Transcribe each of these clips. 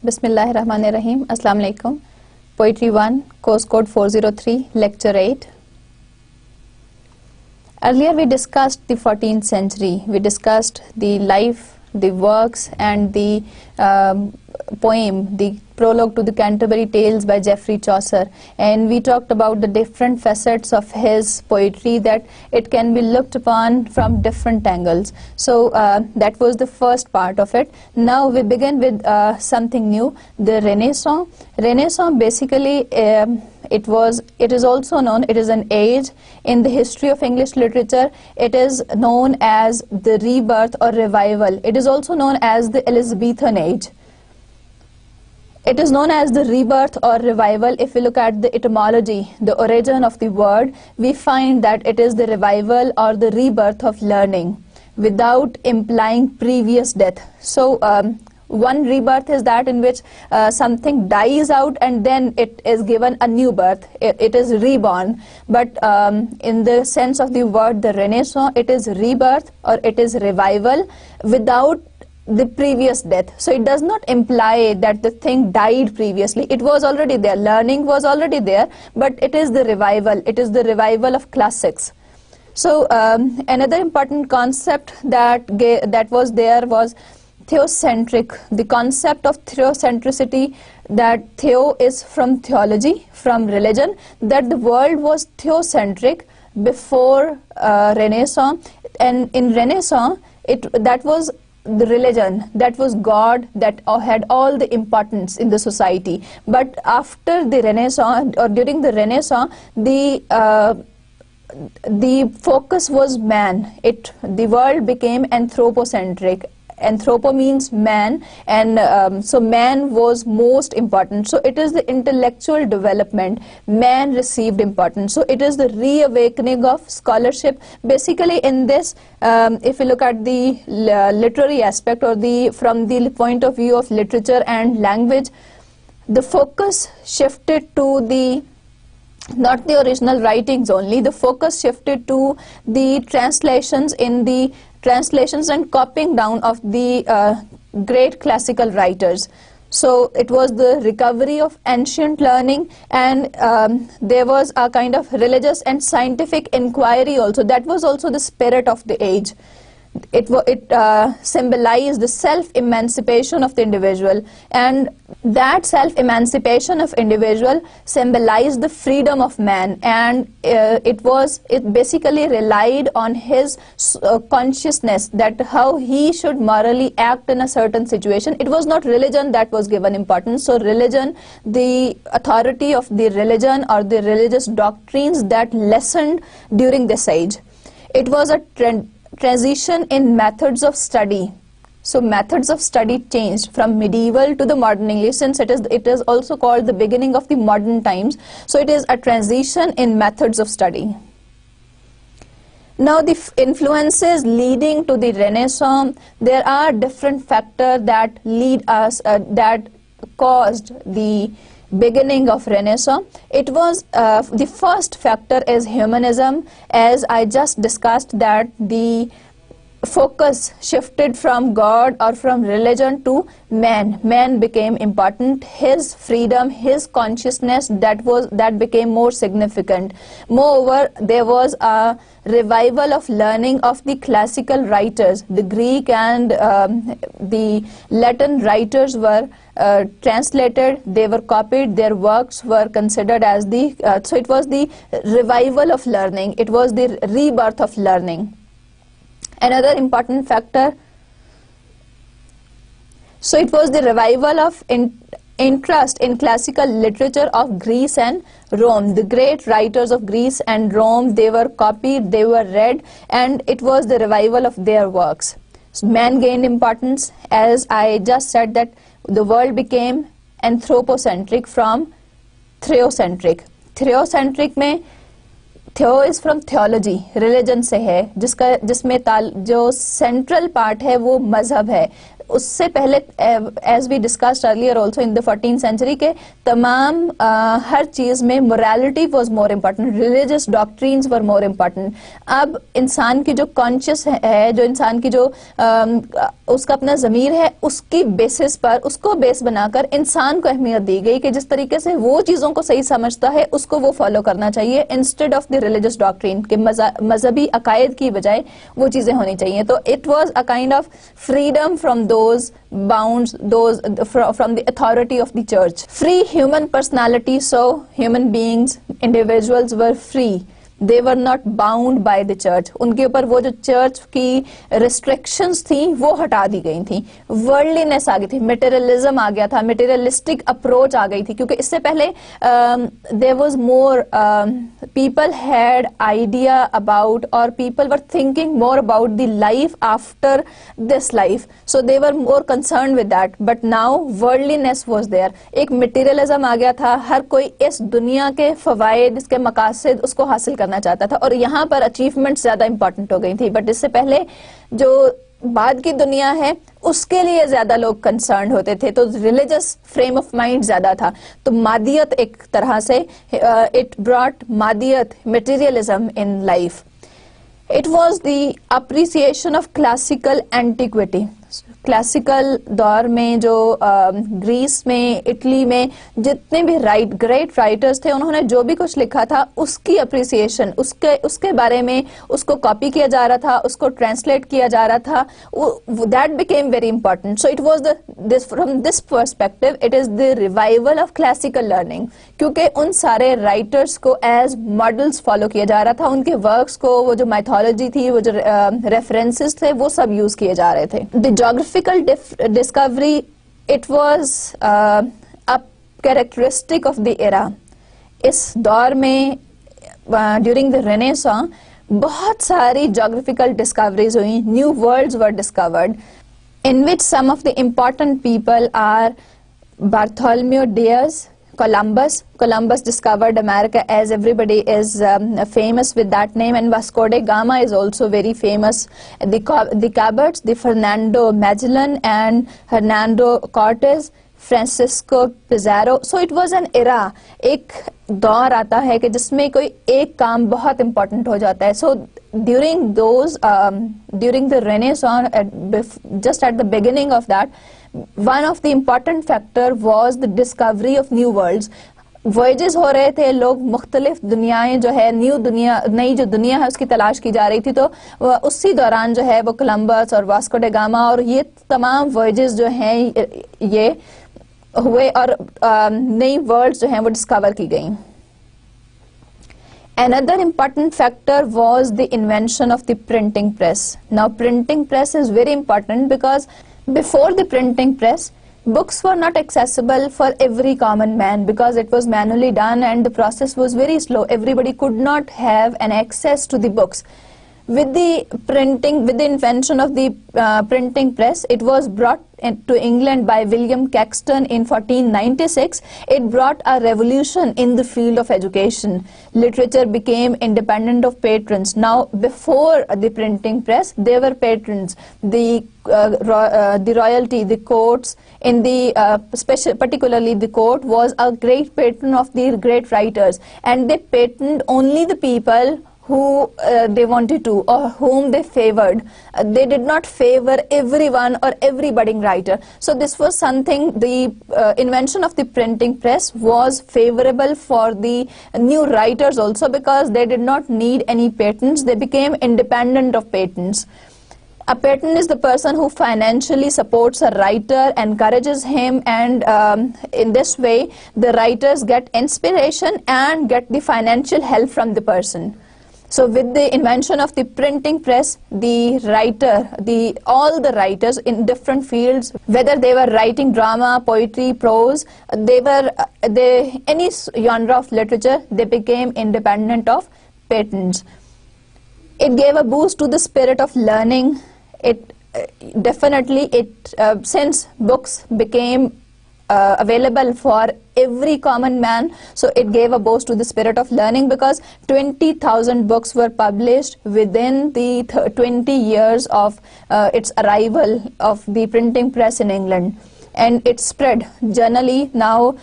Bismillahirrahmanirrahim. Assalamu alaikum. Poetry 1, course code 403, lecture 8. Earlier we discussed the 14th century. We discussed the life, the works and the poem, the prologue to the Canterbury Tales by Geoffrey Chaucer, and we talked about the different facets of his poetry, that it can be looked upon from different angles. So that was the first part of it. Now we begin with something new, the Renaissance. Renaissance basically it is also known, it is an age in the history of English literature. It is known as the rebirth or revival. It is also known as the Elizabethan age. It is known as the rebirth or revival. If we look at the etymology, the origin of the word, we find that it is the revival or the rebirth of learning without implying previous death. So one rebirth is that in which something dies out and then it is given a new birth. It is reborn. But in the sense of the word, the Renaissance, it is rebirth or it is revival without the previous death. So it does not imply that the thing died previously. It was already there. Learning was already there, but it is the revival. It is the revival of classics. So another important concept that was there was theocentric. The concept of theocentricity, that theo is from theology, from religion, that the world was theocentric before Renaissance, and in Renaissance that was the religion, that was God, that had all the importance in the society. But after the Renaissance or during the Renaissance, the focus was man. The world became anthropocentric. Anthropo means man, and so man was most important. So it is the intellectual development. Man received importance. So it is the reawakening of scholarship. Basically in this, if you look at the literary aspect or from the point of view of literature and language, the focus shifted to not the original writings only, the focus shifted to the translations and copying down of the great classical writers. So it was the recovery of ancient learning, and there was a kind of religious and scientific inquiry also. That was also the spirit of the age. It symbolized the self-emancipation of the individual, and that self-emancipation of individual symbolized the freedom of man, and it basically relied on his consciousness, that how he should morally act in a certain situation. It was not religion that was given importance. So religion, the authority of the religion or the religious doctrines, that lessened during this age. It was a transition in methods of study. So methods of study changed from medieval to the modern English, since it is also called the beginning of the modern times. So it is a transition in methods of study. Now the influences leading to the Renaissance, there are different factors that lead us, that caused the beginning of Renaissance. It was the first factor is humanism, as I just discussed, that the focus shifted from God or from religion to man. Man became important. His freedom, his consciousness, that became more significant. Moreover, there was a revival of learning of the classical writers. The Greek and the Latin writers were translated, they were copied, their works were considered as so it was the revival of learning. It was the rebirth of learning. Another important factor, so it was the revival of interest in classical literature of Greece and Rome. The great writers of Greece and Rome, they were copied, they were read, and it was the revival of their works. So man gained importance, as I just said, that the world became anthropocentric from theocentric. Theocentric में theo is from theology, religion से है, जिसमें जो central part है वो मजहब है. उससे पहले as we discussed earlier also in the 14th century के तमाम हर चीज में morality was more important, religious doctrines were more important. अब इंसान की जो कॉन्शियस है, जो इंसान की जो उसका अपना ज़मीर है, उसकी बेसिस पर, उसको बेस बनाकर इंसान को अहमियत दी गई कि जिस तरीके से वो चीज़ों को सही समझता है उसको वो फॉलो करना चाहिए, instead of the religious doctrine के मजहबी अकायद की बजाय वो चीज़ें होनी चाहिए। तो it was a kind of freedom from those bounds, those from the authority of the church. Free human personality, so human beings, individuals were free. They were not bound by the church. उनके ऊपर वो जो church की restrictions थी वो हटा दी गई थी। वर्ल्डलीनेस आ गई थी, मटेरियलिज्म आ गया था, मटेरियलिस्टिक अप्रोच आ गई थी, क्योंकि इससे पहले there was more people had idea about, or people were thinking more about the life after this life, so they were more concerned with that. But now worldliness was there, एक materialism आ गया था, हर कोई इस दुनिया के फवायद, इसके मकासद उसको हासिल करना चाहता था, और यहाँ पर अचीवमेंट ज्यादा इंपॉर्टेंट हो गई थी। बट इससे पहले जो बाद की दुनिया है उसके लिए ज्यादा लोग कंसर्न होते थे, तो रिलीजियस फ्रेम ऑफ माइंड ज्यादा था। तो मादियत एक तरह से इट ब्रॉट मादियत, materialism in life. It was the appreciation of classical antiquity. Classical दौर में जो ग्रीस में, इटली में जितने भी ग्रेट राइटर्स थे, उन्होंने जो भी कुछ लिखा था उसकी अप्रिसिएशन, उसके बारे में उसको कॉपी किया जा रहा था, उसको ट्रांसलेट किया जा रहा था, that became very important. So it was this from this perspective it is the revival of classical learning, क्योंकि उन सारे राइटर्स को एज मॉडल्स फॉलो किया जा रहा था, उनके वर्क्स को, वो जो माइथोलॉजी थी, वो जो रेफरेंसेस थे, वो सब यूज किए जा रहे थे। The geographical discovery, it was a characteristic of the era. इस दौर में during the Renaissance बहुत सारी geographical discoveries हुई, new worlds were discovered, in which some of the important people are Bartholomew Diaz, Columbus discovered America, as everybody is famous with that name, and Vasco da Gama is also very famous. The Cabots, the Fernando Magellan and Hernando Cortez, Francisco Pizarro. So it was an era. एक दौर आता है कि जिसमें कोई एक काम बहुत important हो जाता है. So during the Renaissance, just at the beginning of that, one of the important factor was the discovery of new worlds. Voyages हो रहे थे, लोग मुख्तलिफ दुनियाएं जो है, नई जो दुनिया है उसकी तलाश की जा रही थी। तो उसी दौरान जो है वो कोलंबस और वास्को डा गामा और ये तमाम वॉयजेस जो हैं ये हुए और नई वर्ल्ड्स जो हैं वो डिस्कवर की गई। Another important factor was the invention of the printing press. Now printing press is very important because before the printing press, books were not accessible for every common man because it was manually done and the process was very slow. Everybody could not have an access to the books. With the invention of the printing press, it was brought to England by William Caxton in 1496. It brought a revolution in the field of education. Literature became independent of patrons. Now, before the printing press, there were patrons. The royalty, the courts, particularly the court, was a great patron of the great writers, and they patroned only the people who they wanted to or whom they favored. They did not favor everyone or every budding writer. So this was something, the invention of the printing press was favorable for the new writers also because they did not need any patents. They became independent of patents. A patron is the person who financially supports a writer, encourages him, and in this way the writers get inspiration and get the financial help from the person. So with the invention of the printing press, all the writers in different fields, whether they were writing drama, poetry, prose, any genre of literature, they became independent of patents. It gave a boost to the spirit of learning. Since books became available for every common man. So it gave a boost to the spirit of learning, because 20,000 books were published within the 20 years of its arrival of the printing press in England. And it spread generally. Now,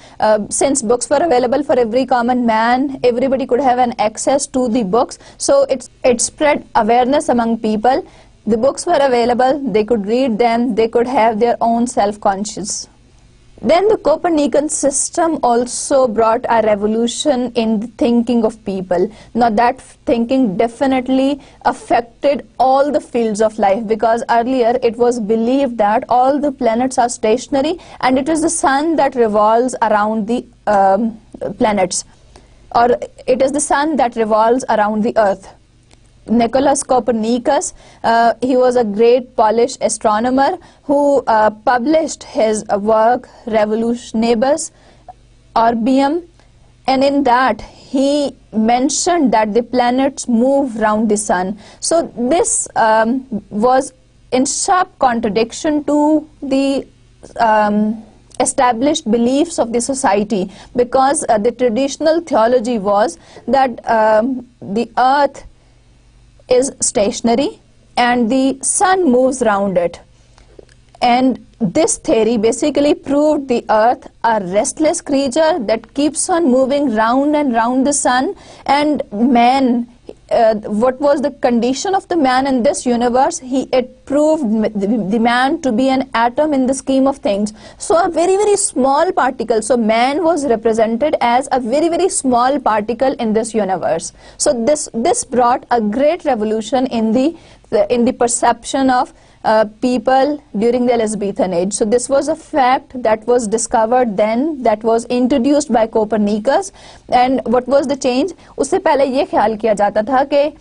since books were available for every common man, everybody could have an access to the books. So it spread awareness among people. The books were available, they could read them, they could have their own self-conscious. Then the Copernican system also brought a revolution in the thinking of people. Now that thinking definitely affected all the fields of life, because earlier it was believed that all the planets are stationary and it is the sun that revolves around the planets, or it is the sun that revolves around the earth. Nicolaus Copernicus, he was a great Polish astronomer who published his work Revolutionibus Orbium, and in that he mentioned that the planets move round the sun. So this was in sharp contradiction to the established beliefs of the society, because the traditional theology was that the earth is stationary and the sun moves round it. And this theory basically proved the earth a restless creature that keeps on moving round and round the sun, and man, what was the condition of the man in this universe? It proved the man to be an atom in the scheme of things. So a very, very small particle. So man was represented as a very, very small particle in this universe. So this brought a great revolution in the perception of people during the Elizabethan age. So this was a fact that was discovered then, that was introduced by Copernicus. And what was the change? उससे पहले ये ख्याल किया जाता था कि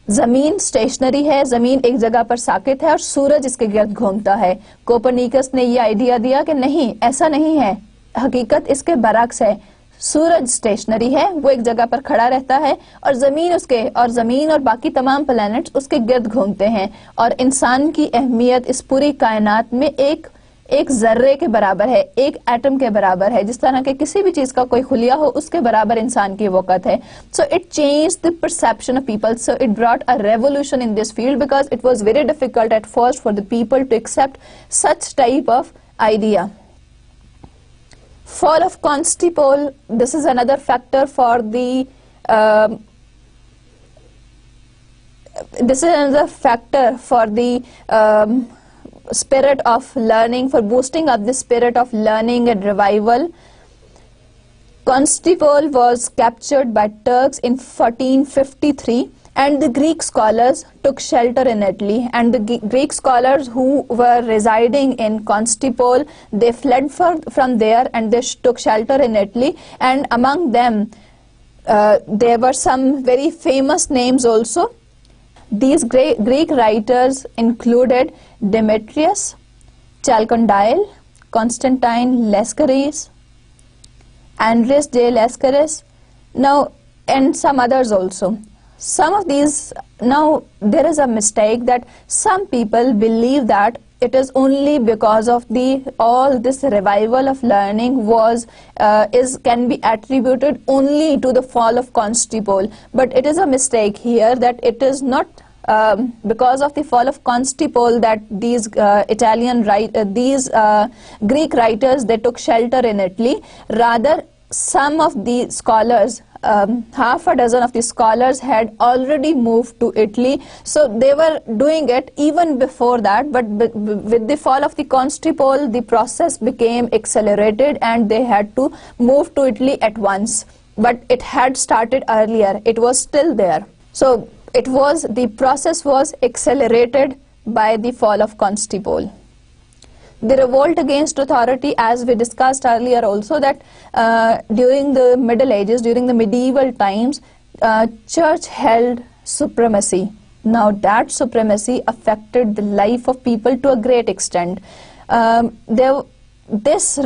जमीन stationery है, जमीन एक जगह पर साकित है और सूरज इसके गिर्द घूमता है. कोपरनिकस ने ये आइडिया दिया कि नहीं, ऐसा नहीं है, हकीकत इसके बरक्स है. सूरज स्टेशनरी है, वो एक जगह पर खड़ा रहता है और जमीन और बाकी तमाम प्लैनेट्स उसके गिर्द घूमते हैं. और इंसान की अहमियत इस पूरी कायनात में एक जर्रे के बराबर है, एक एटम के बराबर है. जिस तरह के किसी भी चीज का कोई खुलिया हो, उसके बराबर इंसान की वक़्त है. So it changed the perception of people. So it brought a revolution in this field, because it was very difficult at first for the people to accept such type of idea. Fall of Constantinople, this is another factor for the spirit of learning, for boosting up the spirit of learning and revival. Constantinople was captured by Turks in 1453, and the Greek scholars took shelter in Italy. And the Greek scholars who were residing in Constantinople, they fled from there and they took shelter in Italy. And among them, there were some very famous names also. These Greek writers included Demetrius, Chalcondyle, Constantine Lascaris, Andreas de Lascaris, now, and some others also. Some of these, now there is a mistake that some people believe that it is only because of all this revival of learning can be attributed only to the fall of Constantinople. But it is a mistake here, that it is not because of the fall of Constantinople that these Greek writers, they took shelter in Italy. Rather, some of the scholars, half a dozen of the scholars had already moved to Italy. So they were doing it even before that, but with the fall of the Constantinople, the process became accelerated and they had to move to Italy at once. But it had started earlier, it was still there. So the process was accelerated by the fall of Constantinople. The revolt against authority, as we discussed earlier also, that during the Middle Ages, during the medieval times, church held supremacy. Now that supremacy affected the life of people to a great extent. this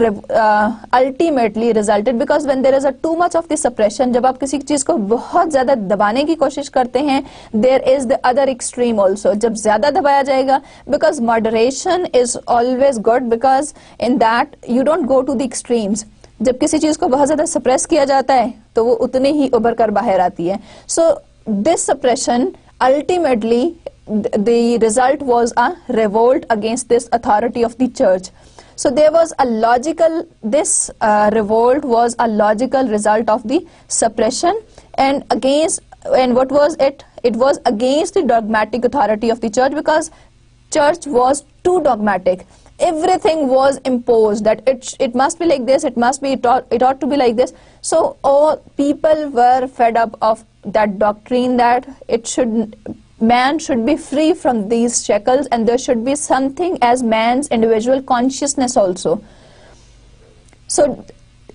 ultimately resulted, because when there is a too much of the suppression, जब आप किसी चीज को बहुत ज्यादा दबाने की कोशिश करते हैं, there is the other extreme also, जब ज्यादा दबाया जाएगा, because moderation is always good, because in that you don't go to the extremes. जब किसी चीज को बहुत ज्यादा सप्रेस किया जाता है तो वो उतने ही उभर कर बाहर आती है. So this suppression ultimately the result was a revolt against this authority of the church. So there was a logical, this revolt was a logical result of the suppression, and what was it? It was against the dogmatic authority of the church, because church was too dogmatic. Everything was imposed, that it must be like this, it ought to be like this. So all people were fed up of that doctrine, that man should be free from these shackles, and there should be something as man's individual consciousness also. So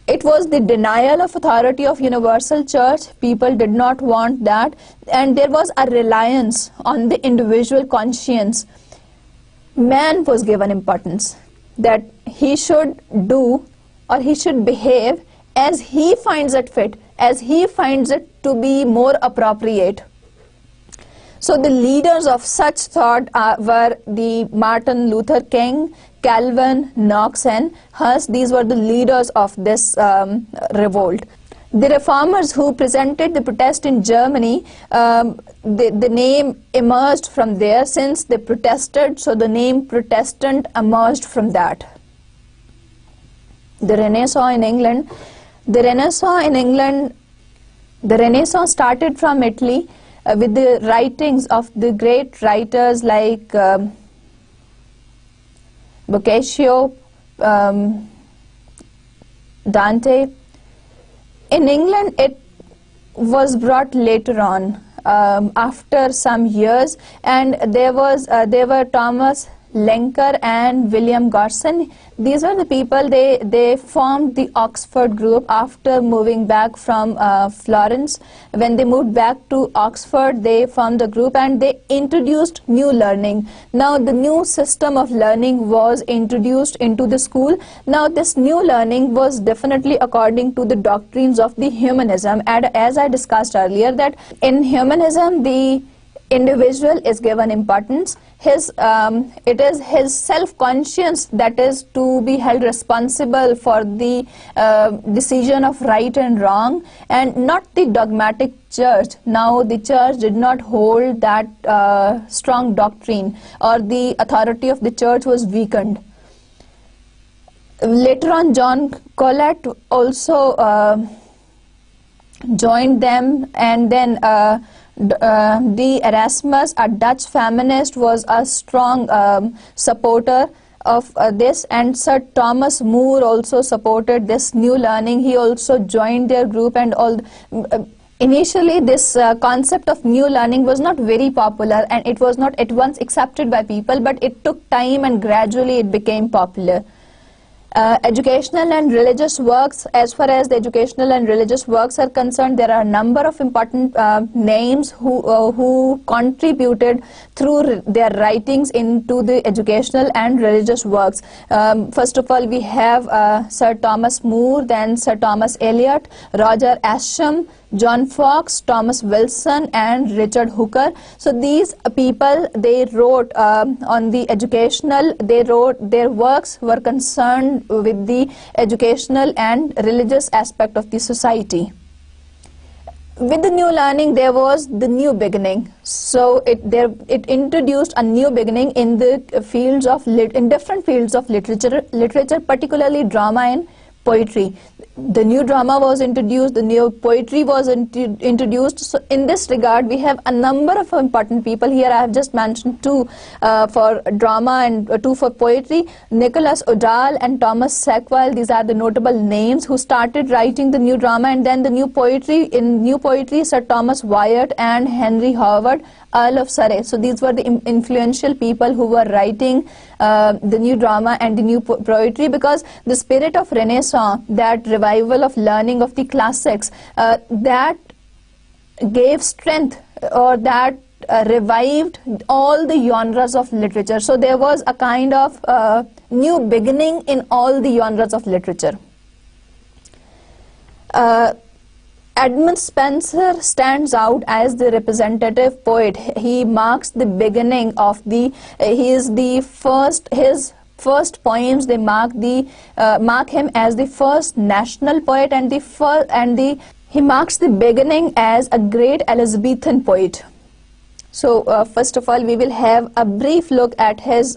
it was the denial of authority of universal church. People did not want that, and there was a reliance on the individual conscience. Man was given importance, that he should do or he should behave as he finds it fit, as he finds it to be more appropriate. So the leaders of such thought were the Martin Luther King, Calvin, Knox and Hus. These were the leaders of this revolt. The reformers who presented the protest in Germany, the name emerged from there. Since they protested, so the name Protestant emerged from that. The Renaissance in England. The Renaissance started from Italy, with the writings of the great writers like Boccaccio, Dante. In England, it was brought later on, after some years, and there were Thomas Lenker and William Garson. These were the people, they formed the Oxford group after moving back from Florence. When they moved back to Oxford, they formed the group and they introduced new learning. Now the new system of learning was introduced into the school. Now this new learning was definitely according to the doctrines of the humanism, and as I discussed earlier, that in humanism the individual is given importance. It is his self-conscience that is to be held responsible for the decision of right and wrong, and not the dogmatic church. Now the church did not hold that strong doctrine, or the authority of the church was weakened. Later on, John Colet also joined them, and then D. Erasmus, a Dutch feminist, was a strong supporter of this, and Sir Thomas More also supported this new learning. He also joined their group, and all. Initially, this concept of new learning was not very popular, and it was not at once accepted by people, but it took time and gradually it became popular. Educational and religious works. As far as the educational and religious works are concerned, there are a number of important names who contributed through their writings into the educational and religious works. First of all, we have Sir Thomas More, then Sir Thomas Eliot, Roger Ascham, John Fox, Thomas Wilson and Richard Hooker. So these people, they wrote on the educational, their works were concerned with the educational and religious aspect of the society. With the new learning, there was the new beginning. So it introduced a new beginning in the fields of in different fields of literature, particularly drama and poetry. The new drama was introduced, the new poetry was introduced. So in this regard, we have a number of important people here. I have just mentioned two for drama and two for poetry. Nicholas Udall and Thomas Sackville, these are the notable names who started writing the new drama. And then the new poetry, in new poetry, Sir Thomas Wyatt and Henry Howard, Earl of Surrey. So these were the influential people who were writing the new drama and the new poetry, because the spirit of Renaissance, that revival of learning of the classics, that gave strength, or that revived all the genres of literature. So there was a kind of new beginning in all the genres of literature. Edmund Spenser stands out as the representative poet. He marks the beginning of his first poems. They mark him as the first national poet, and he marks the beginning as a great Elizabethan poet. So first of all, we will have a brief look at his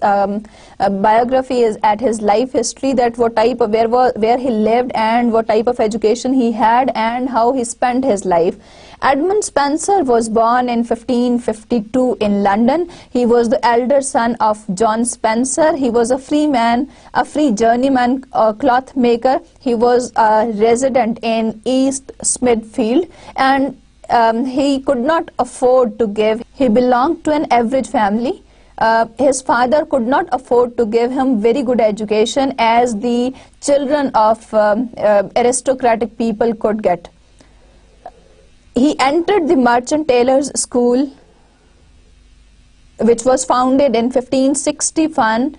biography, at his life history, that where he lived and what type of education he had and how he spent his life. Edmund Spenser was born in 1552 in London. He was the elder son of John Spenser. He was a free man, a free journeyman cloth maker. He was a resident in East Smithfield, and he could not afford to give. He belonged to an average family. His father could not afford to give him very good education as the children of aristocratic people could get. He entered the Merchant Taylors' School, which was founded in 1561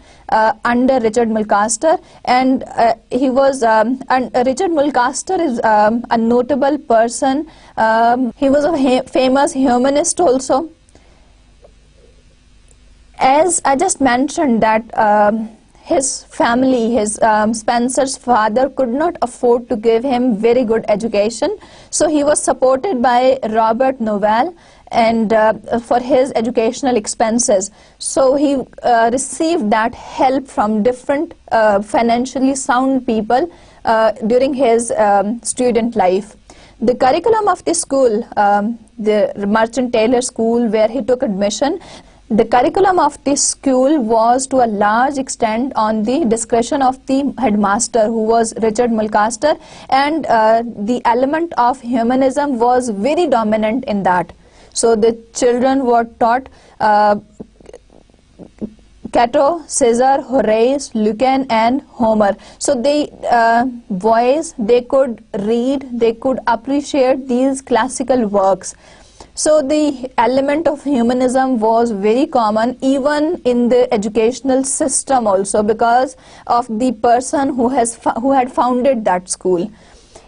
under Richard Mulcaster, and Richard Mulcaster is a notable person. He was a famous humanist also. As I just mentioned that his family, Spenser's father could not afford to give him very good education, so he was supported by Robert Novell and for his educational expenses. So he received that help from different financially sound people during his student life. The curriculum of the school, the Merchant Taylor School where he took admission, the curriculum of this school was to a large extent on the discretion of the headmaster, who was Richard Mulcaster, and the element of humanism was very dominant in that. So the children were taught Cato, Caesar, Horace, Lucan and Homer. So boys, they could read, they could appreciate these classical works. So the element of humanism was very common even in the educational system also, because of the person who had founded that school.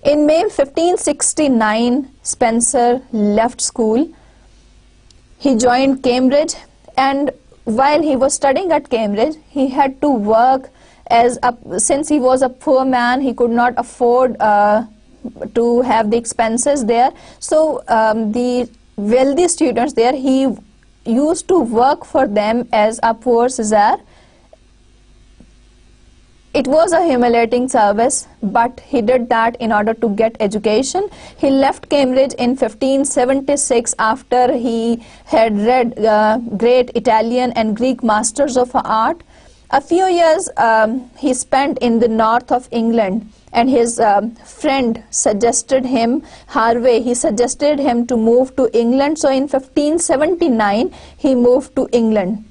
In May 1569, Spenser left school. He joined Cambridge, and while he was studying at Cambridge, he had to work since he was a poor man, he could not afford to have the expenses there. So the wealthy students there, he used to work for them as a poor Caesar. It was a humiliating service, but he did that in order to get education. He left Cambridge in 1576 after he had read great Italian and Greek masters of art. A few years he spent in the north of England, and his friend suggested him, Harvey, he suggested him to move to England. So in 1579 he moved to England,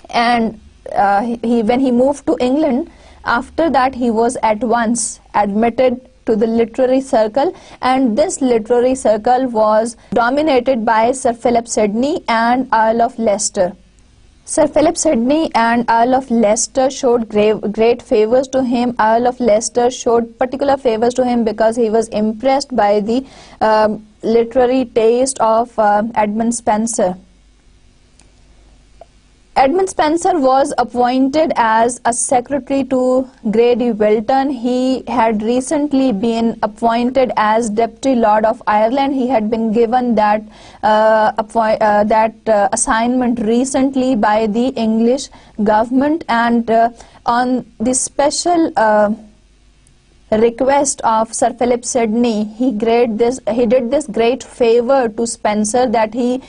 and when he moved to England, after that he was at once admitted to the literary circle, and this literary circle was dominated by Sir Philip Sidney and Earl of Leicester. Sir Philip Sidney and Earl of Leicester showed great favors to him. Earl of Leicester showed particular favors to him because he was impressed by the literary taste of Edmund Spenser. Edmund Spenser was appointed as a secretary to Grady Wilton. He had recently been appointed as Deputy Lord of Ireland. He had been given that assignment recently by the English government, and on the special request of Sir Philip Sidney, he did this great favor to Spenser, that he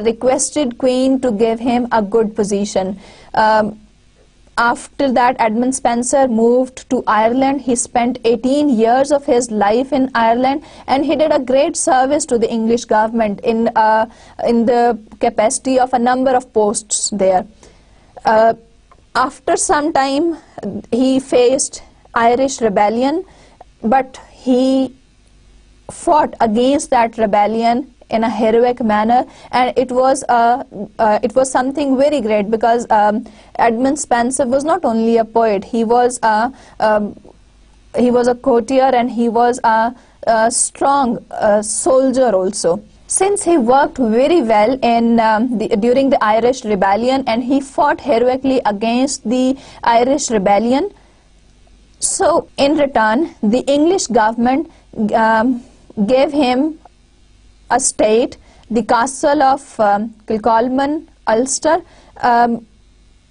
requested Queen to give him a good position. After that, Edmund Spenser moved to Ireland. He spent 18 years of his life in Ireland, and he did a great service to the English government in the capacity of a number of posts there. After some time, he faced Irish rebellion, but he fought against that rebellion in a heroic manner, and it was something very great, because Edmund Spenser was not only a poet, he was a courtier, and he was a strong soldier also. Since he worked very well in during the Irish Rebellion, and he fought heroically against the Irish Rebellion, so in return the English government gave him a state, the castle of Kilcolman, Ulster.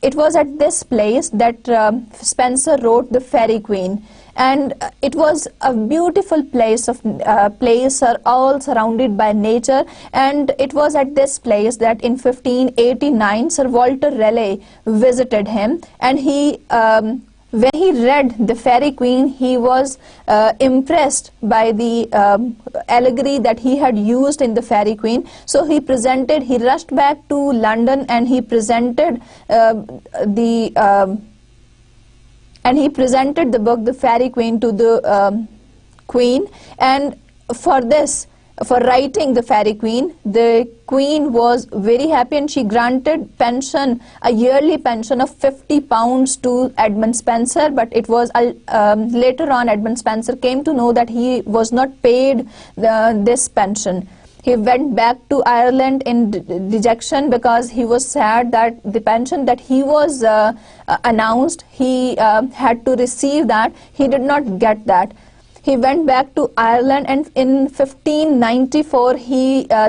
It was at this place that Spenser wrote the Faerie Queene, and it was a beautiful place all surrounded by nature. And it was at this place that in 1589 Sir Walter Raleigh visited him, and he when he read the Faerie Queene, he was impressed by the allegory that he had used in the Faerie Queene. So he rushed back to London, and he presented the book, the Faerie Queene, to the Queen. And for writing the Faerie Queene, the Queen was very happy, and she granted a yearly pension of £50 to Edmund Spenser. But it was later on Edmund Spenser came to know that he was not paid this pension. He went back to Ireland in dejection, because he was sad that the pension that he was announced, he had to receive that. He did not get that. He went back to Ireland, and in 1594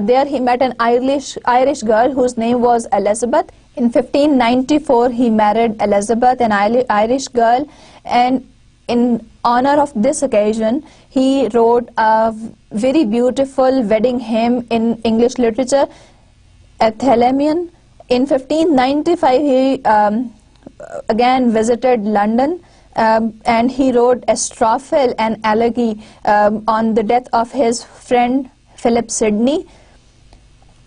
there he met an Irish girl whose name was Elizabeth. In 1594 he married Elizabeth, an Irish girl, and in honor of this occasion he wrote a very beautiful wedding hymn in English literature, Ethelaemion. In 1595 he again visited London, and he wrote Astrophel, an elegy on the death of his friend Philip Sidney.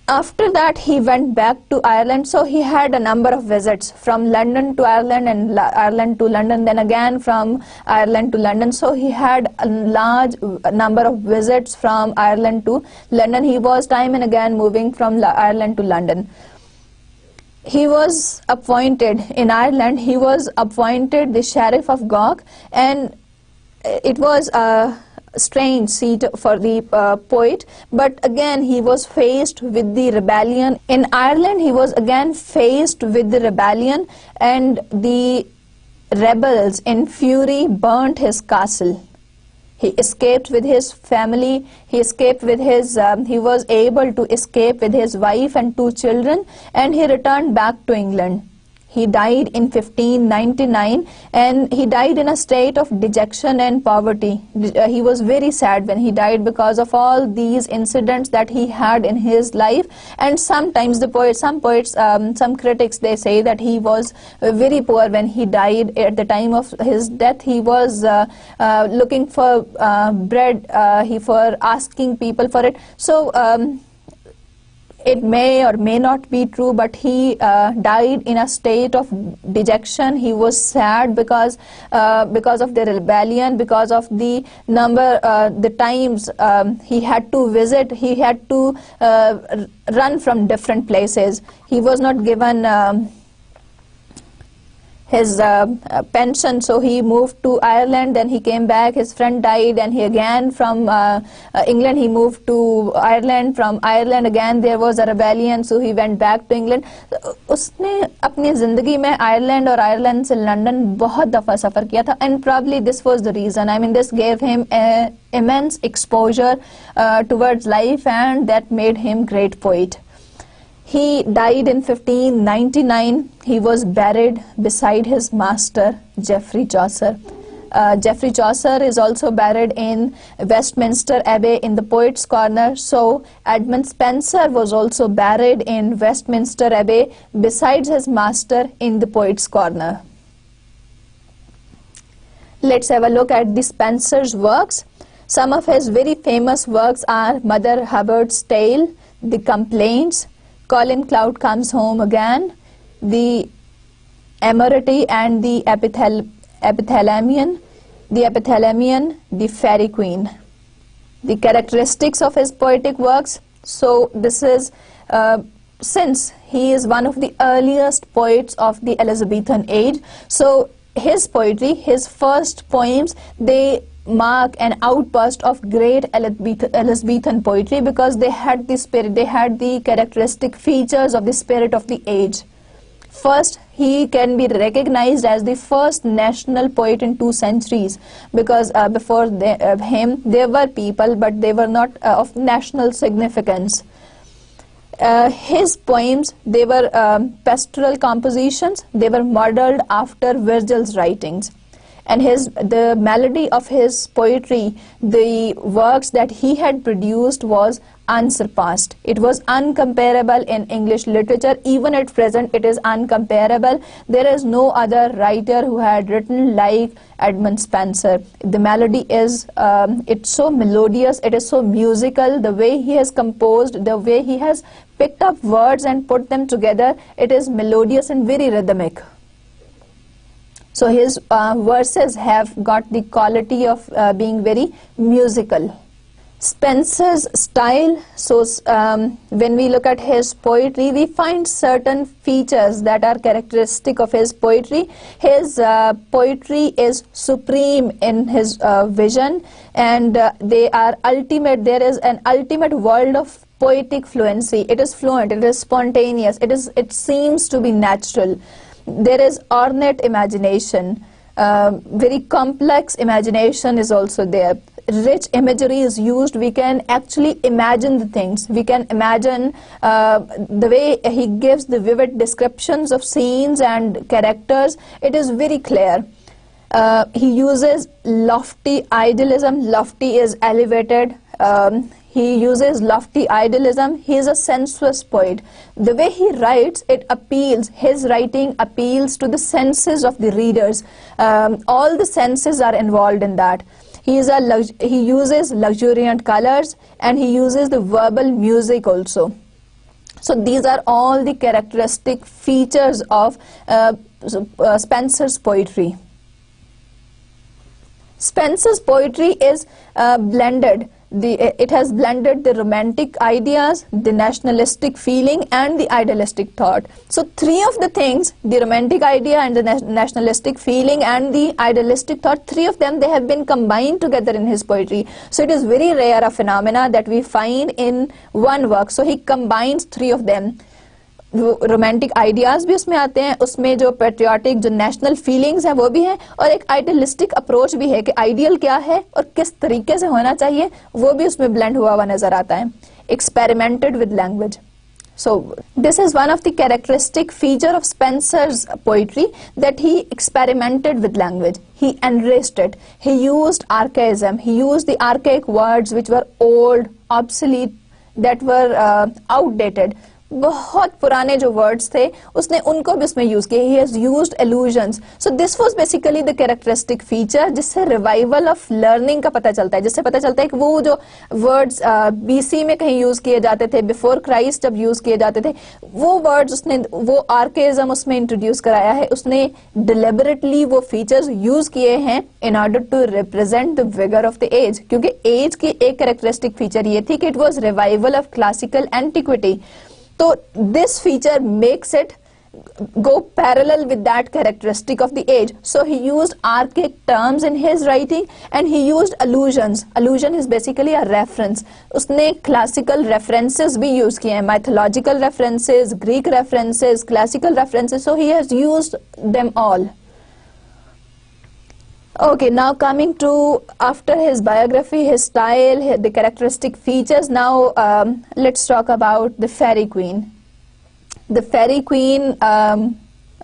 After that he went back to Ireland, so he had a number of visits from London to Ireland, and Ireland to London, then again from Ireland to London. So he had a large number of visits from Ireland to London. He was time and again moving from Ireland to London. He was appointed in Ireland, he was appointed the Sheriff of Gawk, and it was a strange seat for the poet, but again he was faced with the rebellion. In Ireland he was again faced with the rebellion, and the rebels in fury burnt his castle. He escaped with his family, he was able to escape with his wife and 2 children, and he returned back to England. He died in 1599, and he died in a state of dejection and poverty. He was very sad when he died because of all these incidents that he had in his life. And sometimes some critics, they say that he was very poor when he died. At the time of his death, he was looking for bread, for asking people for it. So it may or may not be true, but he died in a state of dejection. He was sad because of the rebellion, because of the times he had to visit. He had to run from different places. He was not given his pension, so he moved to Ireland, then he came back, his friend died, and he again from England he moved to Ireland. From Ireland again there was a rebellion, so he went back to England. उसने अपनी ज़िंदगी में Ireland और Ireland से London बहुत दफ़ा सफ़र किया था, and probably this was the reason. I mean, this gave him immense exposure towards life, and that made him great poet. He died in 1599. He was buried beside his master, Geoffrey Chaucer. Geoffrey Chaucer is also buried in Westminster Abbey in the Poets' Corner. So Edmund Spenser was also buried in Westminster Abbey besides his master in the Poets' Corner. Let's have a look at the Spenser's works. Some of his very famous works are Mother Hubbard's Tale, The Complaints, Colin Cloud Comes Home Again, The Amorety and the Epithalamion, The Faerie Queene. The characteristics of his poetic works: So this is since he is one of the earliest poets of the Elizabethan age, so his poetry, his first poems, they mark an outburst of great Elizabethan poetry because they had the spirit, they had the characteristic features of the spirit of the age. First, he can be recognized as the first national poet in 2 centuries because before him there were people, but they were not of national significance. His poems, they were pastoral compositions, they were modeled after Virgil's writings. And the melody of his poetry, the works that he had produced was unsurpassed. It was uncomparable in English literature. Even at present, it is uncomparable. There is no other writer who had written like Edmund Spenser. The melody is, it's so melodious, it is so musical. The way he has composed, the way he has picked up words and put them together, it is melodious and very rhythmic. So his verses have got the quality of being very musical. Spenser's style, so when we look at his poetry, we find certain features that are characteristic of his poetry. His poetry is supreme in his vision, and they are ultimate. There is an ultimate world of poetic fluency. It is fluent, it is spontaneous, it seems to be natural. There is ornate imagination, very complex imagination is also there. Rich imagery is used. We can actually imagine the things. We can imagine the way he gives the vivid descriptions of scenes and characters. It is very clear. He uses lofty idealism. Lofty is elevated. He uses lofty idealism. He is a sensuous poet. The way he writes, it appeals, his writing appeals to the senses of the readers. All the senses are involved in that. He uses luxuriant colors, and he uses the verbal music also. So these are all the characteristic features of Spenser's poetry. Spenser's poetry is blended. It has blended the romantic ideas, the nationalistic feeling, and the idealistic thought. So 3 of the things, the romantic idea and the nationalistic feeling and the idealistic thought, 3 of them, they have been combined together in his poetry. So it is very rare a phenomena that we find in one work. So he combines 3 of them. Romantic ideas भी उसमें आते हैं, उसमें जो patriotic जो national feelings है वो भी है, और एक आइडियलिस्टिक अप्रोच भी है कि आइडियल क्या है और किस तरीके से होना चाहिए, वो भी उसमें ब्लेंड हुआ हुआ नजर आता है. Experimented with language. So this is one of the characteristic feature of Spenser's poetry, that he experimented with language. He enriched it. He used archaism. He used the archaic words which were old, obsolete, that were outdated. बहुत पुराने जो words थे उसने उनको भी उसमें use किए. He has used allusions. So this was basically the characteristic feature जिससे रिवाइवल ऑफ लर्निंग का पता चलता है, जिससे पता चलता है कि वो जो वर्ड्स BC में कहीं यूज किए जाते थे, बिफोर क्राइस्ट जब यूज किए जाते थे, वो वर्ड्स उसने, वो आर्केइज्म उसमें इंट्रोड्यूस कराया है. उसने डिलिबरेटली वो फीचर्स यूज किए हैं in order to represent the vigour of the age, क्योंकि एज की एक कैरेक्टरिस्टिक फीचर ये थी कि it was revival of classical antiquity. So this feature makes it go parallel with that characteristic of the age. So he used archaic terms in his writing, and he used allusions. Allusion is basically a reference. उसने classical references भी use किए हैं, mythological references, Greek references, classical references. So he has used them all. Okay, now coming to after his biography, his style, the characteristic features. Now let's talk about the Faerie Queene. The Faerie Queene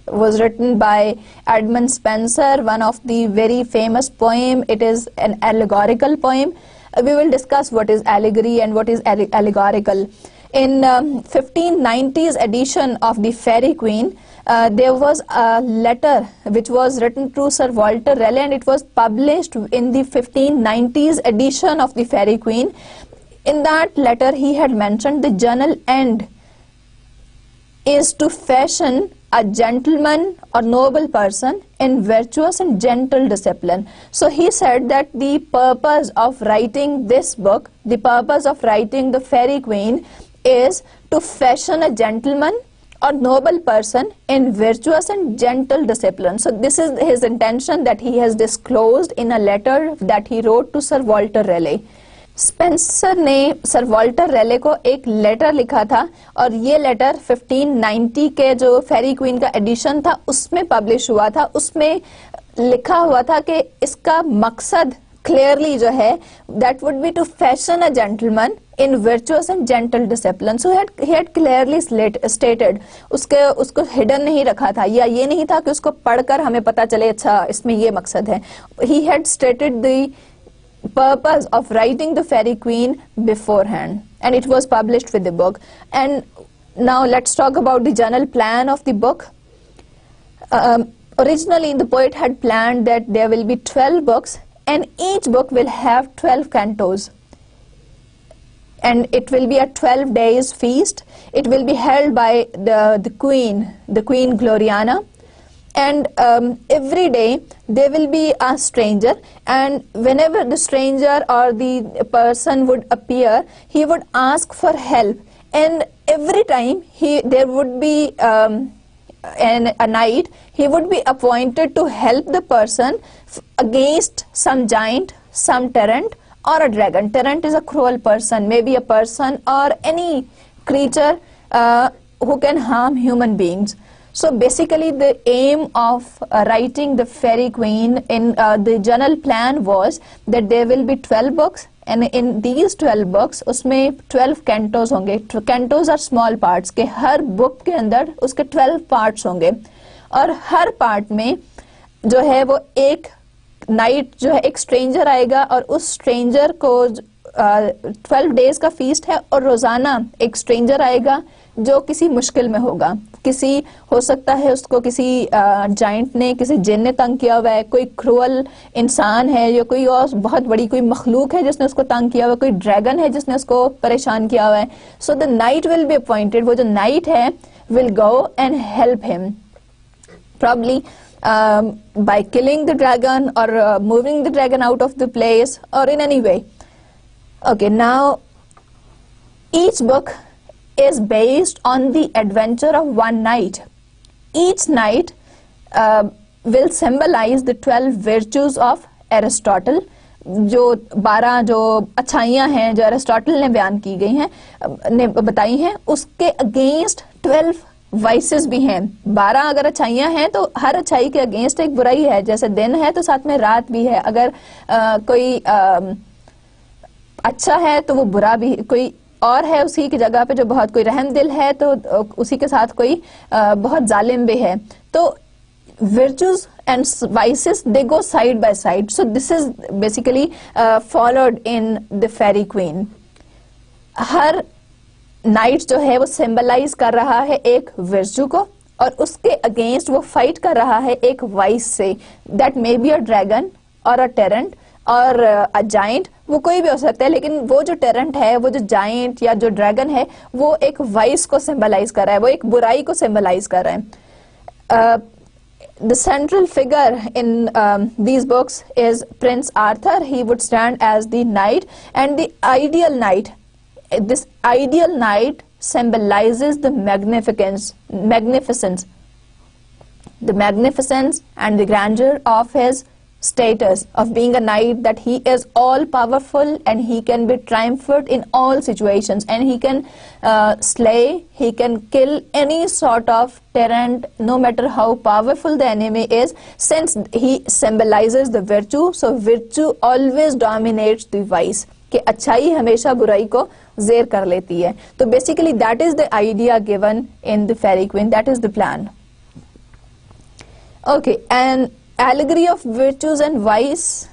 was written by Edmund Spenser, one of the very famous poem. It is an allegorical poem. We will discuss what is allegory and what is allegorical. In 1590s edition of the Faerie Queene, there was a letter which was written to Sir Walter Raleigh, and it was published in the 1590s edition of the Faerie Queene. In that letter he had mentioned the general end is to fashion a gentleman or noble person in virtuous and gentle discipline. So he said that the purpose of writing this book, the purpose of writing the Fairy Queen, is to fashion a gentleman or noble person in virtuous and gentle discipline. So this is his intention that he has disclosed in a letter that he wrote to Sir Walter Raleigh. Spencer ने sir Walter रेले को एक letter लिखा था और ये letter 1590 के जो फेरी queen का एडिशन था उसमें पब्लिश हुआ था. उसमें लिखा हुआ था कि इसका मकसद क्लियरली जो है that would be to fashion a gentleman in virtuous and gentle discipline. So he had clearly stated, उसको हिडन नहीं रखा था या ये नहीं था कि उसको पढ़कर हमें पता चले अच्छा इसमें ये मकसद है. He had stated the purpose of writing the Fairy Queen beforehand, and it was published with the book. And now let's talk about the general plan of the book. Originally the poet had planned that there will be 12 books and each book will have 12 cantos, and it will be a 12 days feast. It will be held by the queen Gloriana. And every day there will be a stranger, and whenever the stranger or the person would appear, he would ask for help, and every time there would be a knight, he would be appointed to help the person against some giant, some tyrant or a dragon. Tyrant is a cruel person, maybe a person or any creature who can harm human beings. So basically the aim of writing the Fairy Queen in the general plan was that there will be 12 books, and in these 12 books उसमें 12 cantos होंगे. Cantos are small parts के हर book के अंदर उसके 12 parts होंगे, और हर part में जो है वो एक night जो है एक stranger आएगा और उस stranger को 12 days का feast है, और रोजाना एक stranger आएगा जो किसी मुश्किल में होगा. किसी हो सकता है उसको किसी जाइंट ने, किसी जिन ने तंग किया हुआ है, कोई क्रूअल इंसान है या कोई और बहुत बड़ी कोई मखलूक है जिसने उसको तंग किया हुआ है, कोई ड्रैगन है जिसने उसको परेशान किया हुआ है. So the night will be appointed, वो जो नाइट है will go and help him, probably by killing the dragon or moving the dragon out of the place or in any way. Okay, now each book is based on the adventure of one knight. Each knight will symbolize the 12 virtues of Aristotle. जो 12 जो अच्छाइयाँ हैं जो Aristotle ने बयान की गई हैं, ने बताई हैं, उसके अगेंस्ट 12 वाइसेस भी हैं. 12 अगर अच्छाइयाँ हैं तो हर अच्छाई के अगेंस्ट एक बुराई है. जैसे दिन है तो साथ में रात भी है. अगर कोई अच्छा है तो वो बुरा भी, कोई और है उसी की जगह पे जो बहुत कोई रहम दिल है तो उसी के साथ कोई बहुत जालिम भी है. तो virtues and vices, they go side by side. So this is basically followed in the Fairy Queen. Her night जो है वो सिंबलाइज कर रहा है एक वर्च्यू को, और उसके अगेंस्ट वो फाइट कर रहा है एक वाइस से. That may be a dragon और अ टेरेंट और अ जाइंट, वो कोई भी हो सकता है, लेकिन वो जो टेरेंट है, वो जो जाइंट या जो ड्रैगन है, वो एक वाइस को सिंबलाइज कर रहा है, वो एक बुराई को सिंबलाइज कर रहा है. The central figure in these books is Prince Arthur. He would stand as the knight, and the ideal knight. This ideal knight symbolizes the magnificence and the grandeur of his status of being a knight, that he is all powerful and he can be triumphant in all situations, and he can slay, he can kill any sort of tyrant no matter how powerful the enemy is, since he symbolizes the virtue. So virtue always dominates the vice, कि अच्छाई हमेशा बुराई को ज़ेर कर लेती है. तो basically that is the idea given in the Fairy Queen, that is the plan. Okay, and allegory of virtues and vice.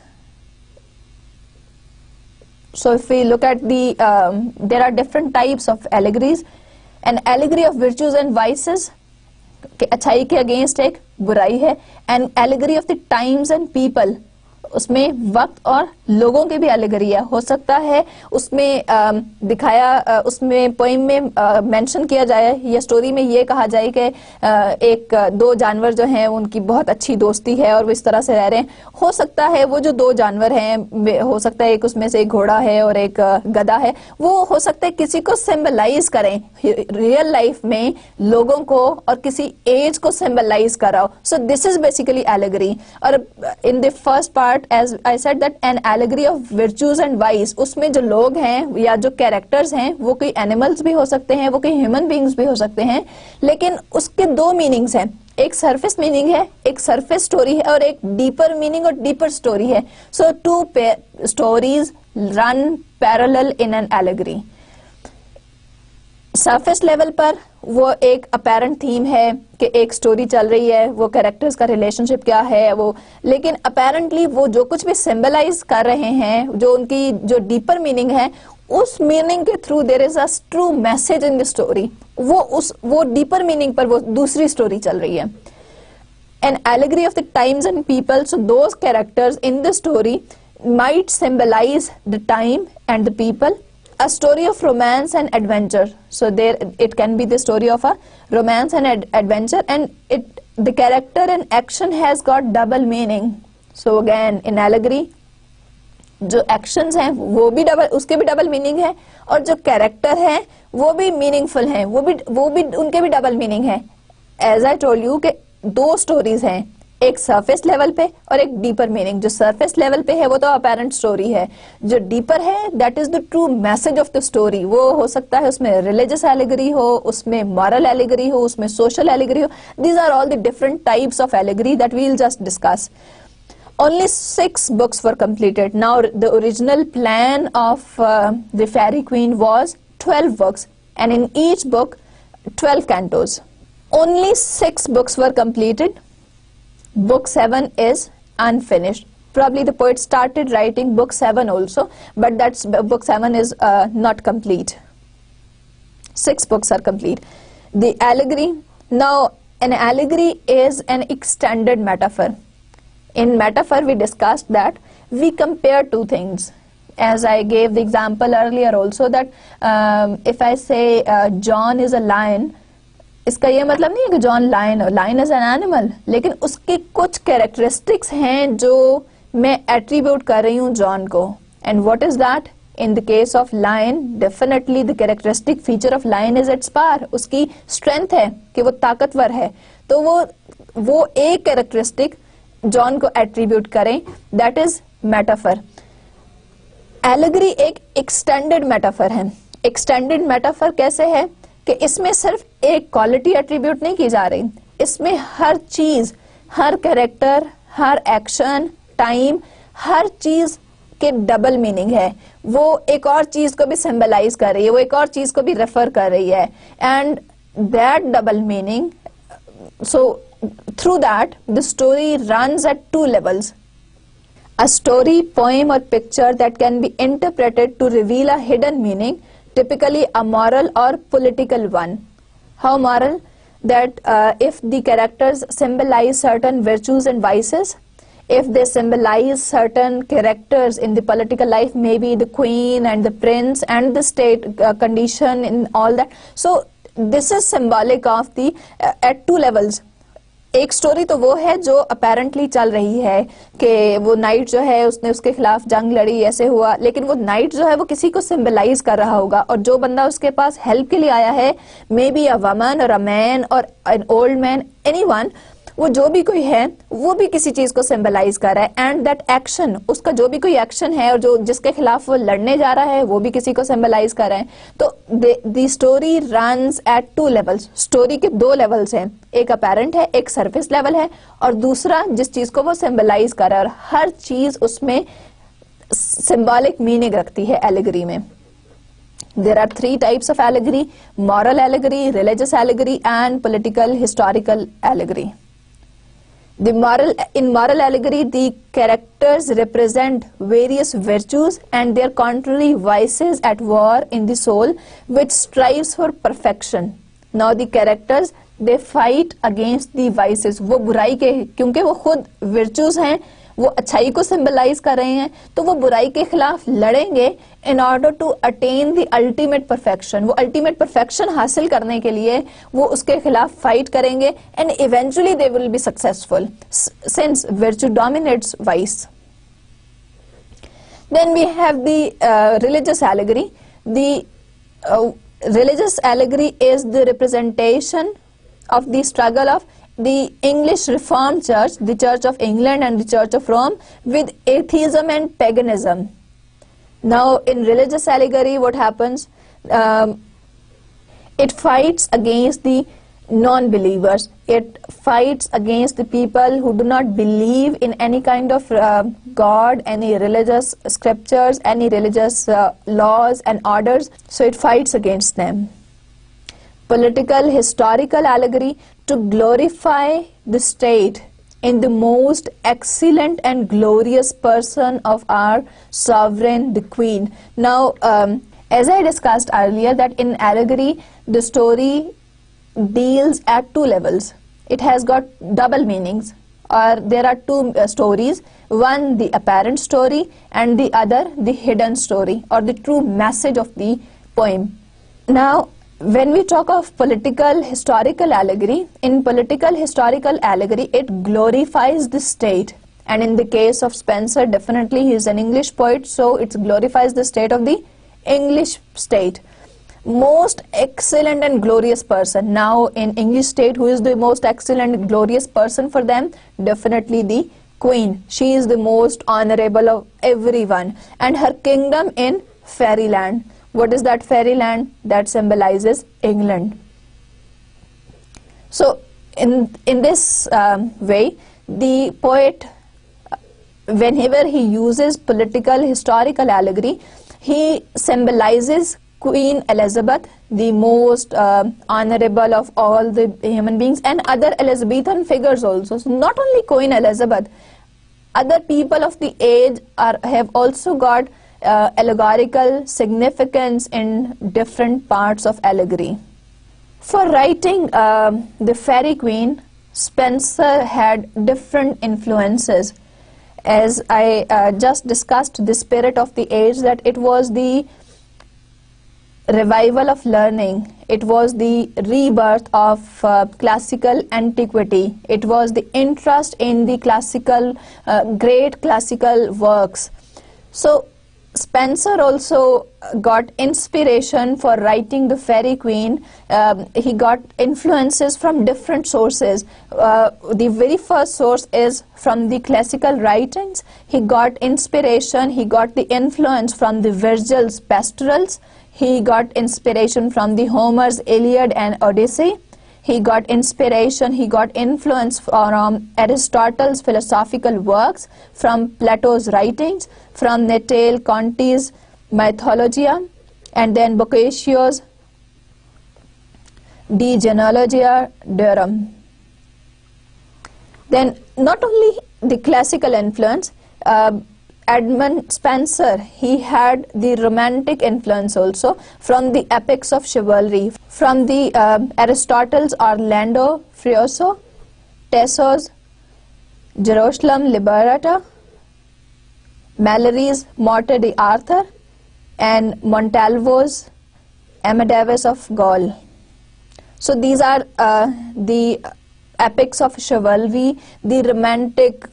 So if we look at the there are different types of allegories. An allegory of virtues and vices, कि अच्छाई के against एक बुराई है. And allegory of the times and people, उसमें वक्त और लोगों की भी एलिगरी है। हो सकता है उसमें उसमें पोइम में मेंशन किया जाए या स्टोरी में ये कहा जाए कि एक दो जानवर जो हैं उनकी बहुत अच्छी दोस्ती है और वो इस तरह से रह रहे हैं। हो सकता है वो जो दो जानवर हैं, हो सकता है एक उसमें से एक घोड़ा है और एक गधा है, वो हो सकता है किसी को सिंबलाइज करें रियल लाइफ में, लोगों को और किसी एज को सिंबलाइज कर रहा हो। So this is basically allegory. और in the first part as I said that an allegory of virtues and vice, उसमें जो लोग हैं या जो कैरेक्टर्स हैं वो कोई एनिमल्स भी हो सकते हैं, वो कोई ह्यूमन बींग्स भी हो सकते हैं, लेकिन उसके दो मीनिंग्स हैं। एक सरफेस मीनिंग है, एक सरफेस स्टोरी है, और एक डीपर मीनिंग और डीपर स्टोरी है। So two stories run parallel in an allegory. Surface level पर वो एक अपेरेंट थीम है कि एक स्टोरी चल रही है, वो कैरेक्टर्स का रिलेशनशिप क्या है वो, लेकिन अपेरेंटली वो जो कुछ भी सिंबलाइज कर रहे हैं, जो उनकी जो डीपर मीनिंग है, उस मीनिंग के through their is a true message in the story. वो डीपर मीनिंग पर वो दूसरी स्टोरी चल रही है। An allegory of the times and people, so those characters in the story might symbolize the time and the people. A story of romance and adventure, so there it can be the story of a romance and adventure, and the character and action has got double meaning. So again in allegory जो actions हैं वो भी double, उसके भी double meaning है, और जो character हैं वो भी मीनिंगफुल हैं, वो भी उनके भी डबल मीनिंग है। एज आई टोल्ड यू कि दो स्टोरीज हैं, एक सरफेस लेवल पे और एक डीपर मीनिंग। जो सरफेस लेवल पे है वो तो अपेरेंट स्टोरी है, जो डीपर है that is the true message of the story. वो हो सकता है उसमें रिलीजियस एलिगरी हो, उसमें मॉरल एलिगरी हो, उसमें सोशल एलिगरी हो। These are all the different types of allegory that we will just discuss. Only 6 books were completed. Now the original plan of the Fairy Queen was 12 books, and in each book 12 cantos. Only 6 books were completed. Book 7 is unfinished. Probably the poet started writing book 7 also, but that's book 7 is not complete. 6 books are complete. The allegory. Now an allegory is an extended metaphor. In metaphor, we discussed that we compare two things. As I gave the example earlier also that if I say John is a lion, इसका ये मतलब नहीं है कि John lion is an animal, लेकिन उसके कुछ characteristics हैं जो मैं attribute कर रही हूँ John को. And what is that? In the case of lion, definitely the characteristic feature of lion is its power. उसकी strength है कि वो ताकतवर है, तो वो एक characteristic जॉन को एट्रीब्यूट करें, दैट इज मेटाफर। एलिगरी एक एक्सटेंडेड मेटाफर है। एक्सटेंडेड मेटाफर कैसे है कि इसमें सिर्फ एक क्वालिटी एट्रीब्यूट नहीं की जा रही, इसमें हर चीज, हर कैरेक्टर, हर एक्शन, टाइम, हर चीज के डबल मीनिंग है। वो एक और चीज को भी सिंबलाइज कर रही है, वो एक और चीज को भी रेफर कर रही है, and that double meaning, so through that the story runs at 2 levels. A story, poem or picture that can be interpreted to reveal a hidden meaning, typically a moral or political one. How moral? That if the characters symbolize certain virtues and vices, if they symbolize certain characters in the political life, maybe the queen and the prince and the state condition and all that. So this is symbolic of the at 2 levels. एक story तो वो है जो apparently चल रही है कि वो नाइट जो है उसने उसके खिलाफ जंग लड़ी, ऐसे हुआ, लेकिन वो नाइट जो है वो किसी को सिंबलाइज कर रहा होगा, और जो बंदा उसके पास हेल्प के लिए आया है, मे बी अ वमन और अ मैन और एन ओल्ड मैन, एनीवन, वो जो भी कोई है वो भी किसी चीज को सिंबलाइज कर रहा है, एंड दैट एक्शन, उसका जो भी कोई एक्शन है और जो जिसके खिलाफ वो लड़ने जा रहा है वो भी किसी को सिंबलाइज कर रहा है। तो the story runs at 2 levels. Story के 2 लेवल्स हैं, एक अपेरेंट है, एक सरफेस लेवल है, और दूसरा जिस चीज को वो सिंबलाइज कर रहा है, और हर चीज उसमें सिंबॉलिक मीनिंग रखती है एलिगरी में। There are 3 types of allegory: moral allegory, religious allegory and political historical allegory. In moral allegory, the characters represent various virtues and their contrary vices at war in the soul, which strives for perfection. Now the characters, they fight against the vices. वो बुराई के, क्योंकि वो खुद virtues हैं वो अच्छाई को सिंबलाइज कर रहे हैं, तो वो बुराई के खिलाफ लड़ेंगे in order to attain the ultimate perfection. वो अल्टीमेट परफेक्शन हासिल करने के लिए वो उसके खिलाफ फाइट करेंगे and eventually they will be successful since virtue dominates vice. Then we have the religious allegory. The religious allegory is the representation of the struggle of the English Reformed Church, the Church of England and the Church of Rome, with atheism and paganism. Now, in religious allegory, what happens? It fights against the non-believers. It fights against the people who do not believe in any kind of God, any religious scriptures, any religious laws and orders. So it fights against them. Political historical allegory, to glorify the state in the most excellent and glorious person of our sovereign, the Queen. Now, as I discussed earlier, that in allegory, the story deals at two levels. It has got double meanings, or there are two stories, one the apparent story and the other the hidden story, or the true message of the poem. Now, when we talk of political historical allegory, in political historical allegory, it glorifies the state. And in the case of Spenser, definitely he is an English poet, so it glorifies the state of the English state. Most excellent and glorious person. Now, in English state, who is the most excellent and glorious person for them? Definitely the Queen. She is the most honorable of everyone. And her kingdom in fairyland. What is that fairyland? That symbolizes England. So, in this way, the poet, whenever he uses political historical allegory, he symbolizes Queen Elizabeth, the most honorable of all the human beings, and other Elizabethan figures also. So not only Queen Elizabeth, other people of the age have also got allegorical significance in different parts of allegory. For writing the Fairy Queen, Spenser had different influences. As I just discussed, the spirit of the age, that it was the revival of learning, it was the rebirth of classical antiquity, it was the interest in the classical, great classical works. So Spenser also got inspiration for writing the Fairy Queen. He got influences from different sources. The very first source is from the classical writings. He got inspiration, he got the influence from the Virgil's pastorals. He got inspiration from the Homer's Iliad and Odyssey. He got inspiration, he got influence from Aristotle's philosophical works, from Plato's writings, from Natal Conti's Mythologia, and then Boccaccio's De Genealogia Deorum. Then not only the classical influence, Edmund Spenser, he had the romantic influence also from the epics of chivalry, from the Aristotle's Orlando Furioso, Tasso's Jerusalem Liberata, Malory's Morte d'Arthur, and Montalvo's Amadeus of Gaul. So these are the epics of chivalry, the romantic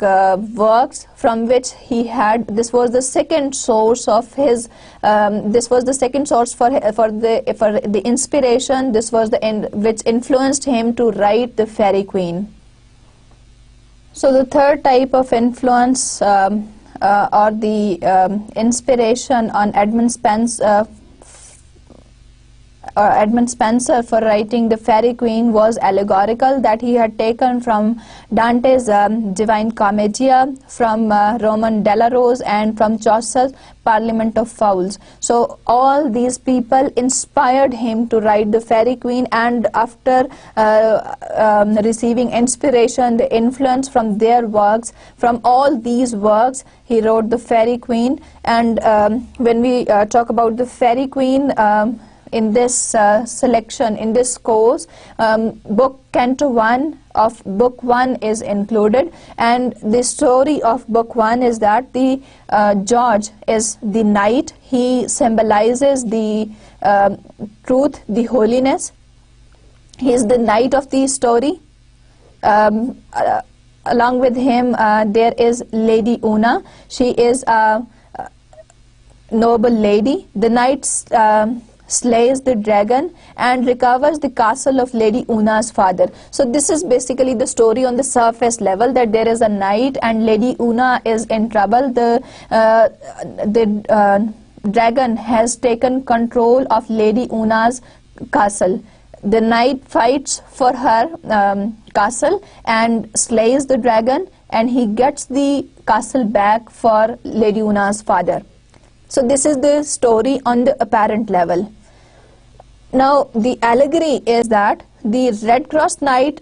works from which he had. This was the second source of his. This was the second source for the inspiration. This was the which influenced him to write the Fairy Queen. So the third type of influence or the inspiration on Edmund Spenser for writing the Fairy Queen was allegorical, that he had taken from Dante's Divine Commedia, from Roman Delarose, and from Chaucer's Parliament of Fowls. So all these people inspired him to write the Fairy Queen, and after receiving inspiration, the influence from their works, from all these works, he wrote the Fairy Queen. And when we talk about the Fairy Queen, in this selection, in this course, book Canto 1 of book 1 is included, and the story of book 1 is that the George is the knight. He symbolizes the truth, the holiness. He is the knight of the story. Along with him there is Lady Una. She is a noble lady. The knight slays the dragon and recovers the castle of Lady Una's father. So this is basically the story on the surface level, that there is a knight and Lady Una is in trouble. The dragon has taken control of Lady Una's castle. The knight fights for her castle and slays the dragon, and he gets the castle back for Lady Una's father. So this is the story on the apparent level. Now the allegory is that the Red Cross Knight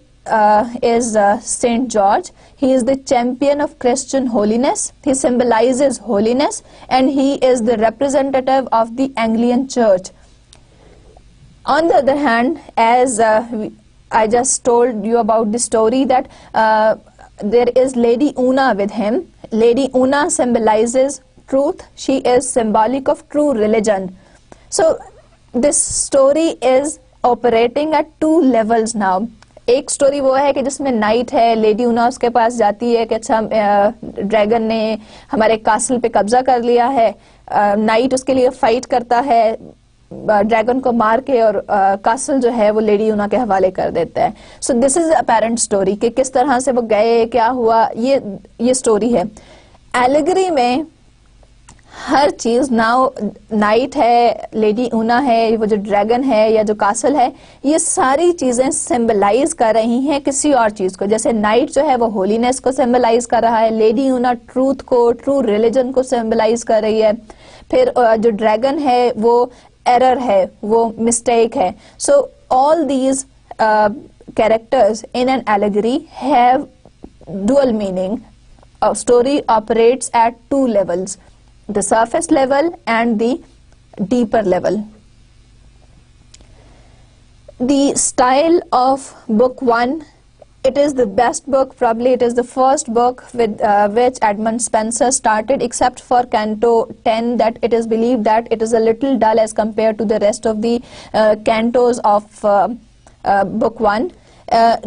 is Saint George. He is the champion of Christian holiness. He symbolizes holiness, and he is the representative of the Anglican Church. On the other hand, as I just told you about the story, that there is Lady Una with him. Lady Una symbolizes truth. She is symbolic of true religion. So this story is operating at two levels now. एक story वो है कि जिसमें night है, lady उना उसके पास जाती है कि अच्छा ड्रैगन ने हमारे कासल पे कब्जा कर लिया है, नाइट उसके लिए फाइट करता है ड्रैगन को मार के, और कासल जो है वो लेडी उना के हवाले कर देता है. सो दिस इज अपेरेंट स्टोरी कि किस तरह से वो गए, क्या हुआ, ये स्टोरी है. एलिगरी में हर चीज, नाउ नाइट है, लेडी उना है, वो जो ड्रैगन है या जो कासल है, ये सारी चीजें सिंबलाइज कर रही हैं किसी और चीज को. जैसे नाइट जो है वो होलीनेस को सिंबलाइज कर रहा है, लेडी उना ट्रूथ को, ट्रू रिलीजन को सिंबलाइज कर रही है, फिर जो ड्रैगन है वो एरर है, वो मिस्टेक है. So all these characters in an allegory have dual meaning. A story operates at two levels, the surface level and the deeper level. The style of book 1, it is the best book, probably it is the first book with which Edmund Spenser started, except for Canto 10, that it is believed that it is a little dull as compared to the rest of the cantos of book 1.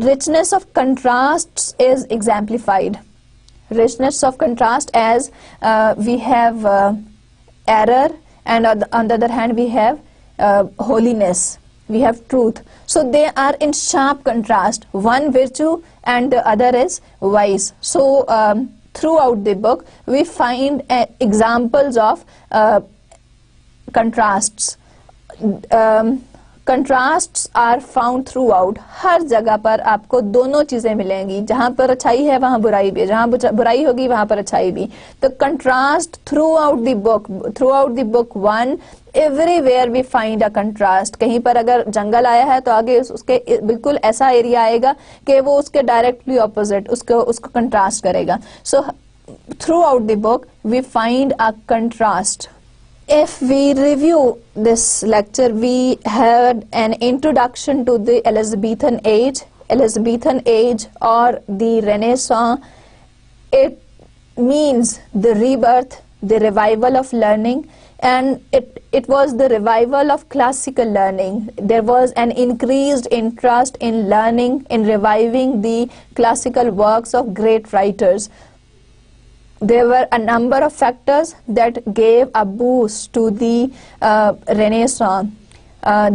Richness of contrasts is exemplified. Richness of contrast, as we have error, and on the other hand we have holiness, we have truth. So they are in sharp contrast, one virtue and the other is vice. So throughout the book we find examples of contrasts. Contrasts are found throughout. हर जगह पर आपको दोनों चीजें मिलेंगी, जहाँ पर अच्छाई है वहाँ बुराई भी है, जहाँ बुराई होगी वहाँ पर अच्छाई भी. तो contrast throughout the book 1, everywhere we find a contrast. कहीं पर अगर जंगल आया है तो आगे उसके बिल्कुल ऐसा एरिया आएगा कि वो उसके डायरेक्टली ऑपोजिट उसको कंट्रास्ट करेगा. So throughout the book we find a contrast. If we review this lecture, we had an introduction to the Elizabethan age or the Renaissance. It means the rebirth, the revival of learning, and it was the revival of classical learning. There was an increased interest in learning, in reviving the classical works of great writers. There were a number of factors that gave a boost to the Renaissance.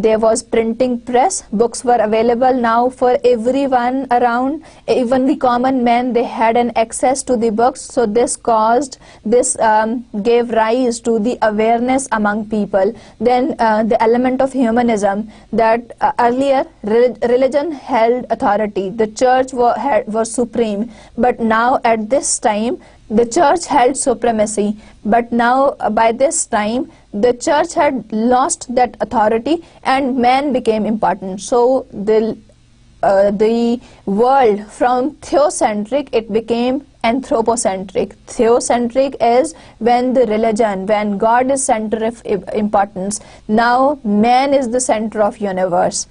There was printing press. Books were available now for everyone around. Even the common men, they had an access to the books. So this gave rise to the awareness among people. Then the element of humanism, that earlier religion held authority. The church was supreme. But now at this time, the church held supremacy, but now by this time the church had lost that authority and man became important. So the world from theocentric, it became anthropocentric. Theocentric is when the religion, when God is center of importance. Now man is the center of universe.